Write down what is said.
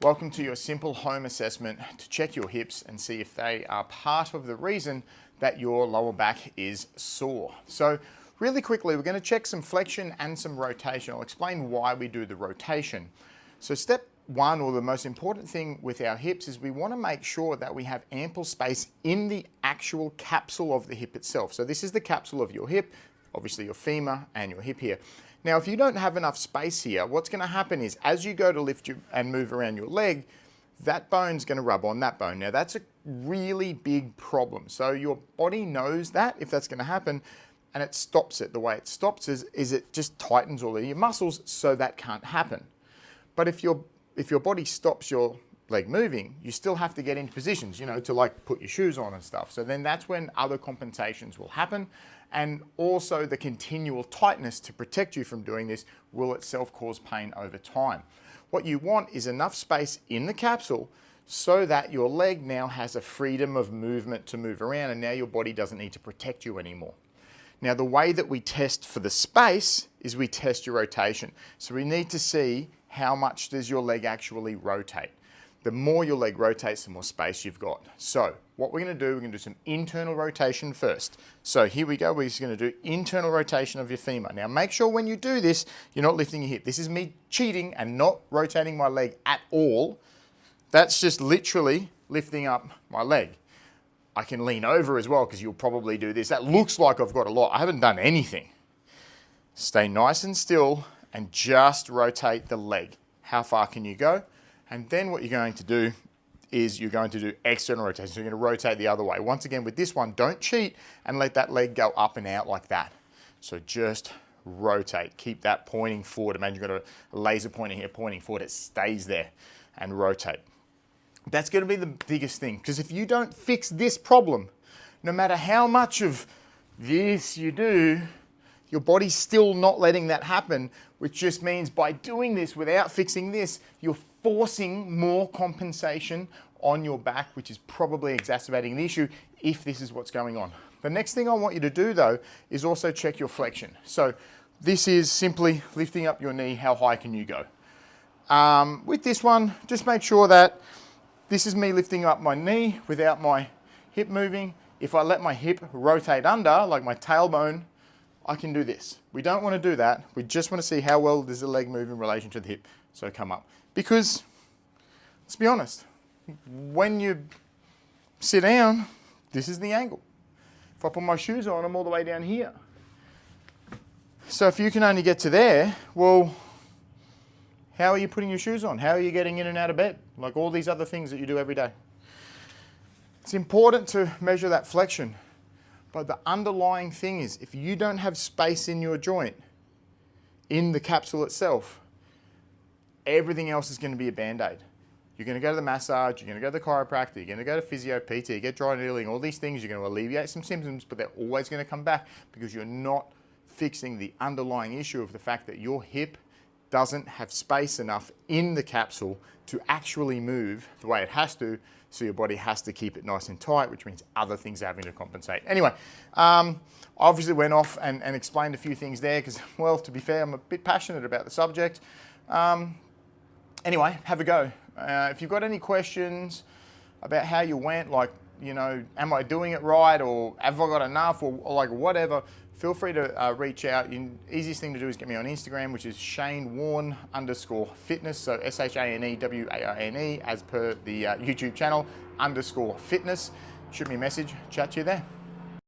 Welcome to your simple home assessment to check your hips and see if they are part of the reason that your lower back is sore. So really quickly, we're going to check some flexion and some rotation. I'll explain why we do the rotation. So step one, or the most important thing with our hips, is we want to make sure that we have ample space in the actual capsule of the hip itself. So this is the capsule of your hip, obviously your femur and your hip here. Now, if you don't have enough space here, what's going to happen is as you go to lift and move around your leg, that bone's going to rub on that bone. Now, that's a really big problem. So your body knows that if that's going to happen, and it stops it. The way it stops is it just tightens all of your muscles so that can't happen. But if your body stops your leg moving, you still have to get into positions, to like put your shoes on and stuff. So then that's when other compensations will happen. And also the continual tightness to protect you from doing this will itself cause pain over time. What you want is enough space in the capsule so that your leg now has a freedom of movement to move around, and now your body doesn't need to protect you anymore. Now, the way that we test for the space is we test your rotation. So we need to see how much does your leg actually rotate. The more your leg rotates, the more space you've got. So what we're going to do some internal rotation first. So here we go. We're just going to do internal rotation of your femur. Now make sure when you do this, you're not lifting your hip. This is me cheating and not rotating my leg at all. That's just literally lifting up my leg. I can lean over as well because you'll probably do this. That looks like I've got a lot. I haven't done anything. Stay nice and still and just rotate the leg. How far can you go? And then what you're going to do is you're going to do external rotation. So you're going to rotate the other way. Once again, with this one, don't cheat and let that leg go up and out like that. So just rotate. Keep that pointing forward. Imagine you've got a laser pointer here pointing forward. It stays there and rotate. That's going to be the biggest thing, because if you don't fix this problem, no matter how much of this you do, your body's still not letting that happen, which just means by doing this without fixing this, you're forcing more compensation on your back, which is probably exacerbating the issue if this is what's going on. The next thing I want you to do though is also check your flexion. So this is simply lifting up your knee. How high can you go? With this one, just make sure that this is me lifting up my knee without my hip moving. If I let my hip rotate under, like my tailbone, I can do this. We don't want to do that. We just want to see how well does the leg move in relation to the hip. So come up. Because, let's be honest, when you sit down, this is the angle. If I put my shoes on, I'm all the way down here. So if you can only get to there, well, how are you putting your shoes on? How are you getting in and out of bed? Like all these other things that you do every day. It's important to measure that flexion. But the underlying thing is, if you don't have space in your joint, in the capsule itself, everything else is going to be a Band-Aid. You're going to go to the massage, you're going to go to the chiropractor, you're going to go to physio, PT, get dry needling, all these things. You're going to alleviate some symptoms, but they're always going to come back because you're not fixing the underlying issue of the fact that your hip doesn't have space enough in the capsule to actually move the way it has to, so your body has to keep it nice and tight, which means other things are having to compensate. Anyway, I obviously went off and explained a few things there because, well, to be fair, I'm a bit passionate about the subject. Anyway, have a go. If you've got any questions about how you went, like, am I doing it right, or have I got enough, or like whatever, feel free to reach out. The easiest thing to do is get me on Instagram, which is ShaneWarne_fitness. So ShaneWarne as per the YouTube channel _fitness. Shoot me a message, chat to you there.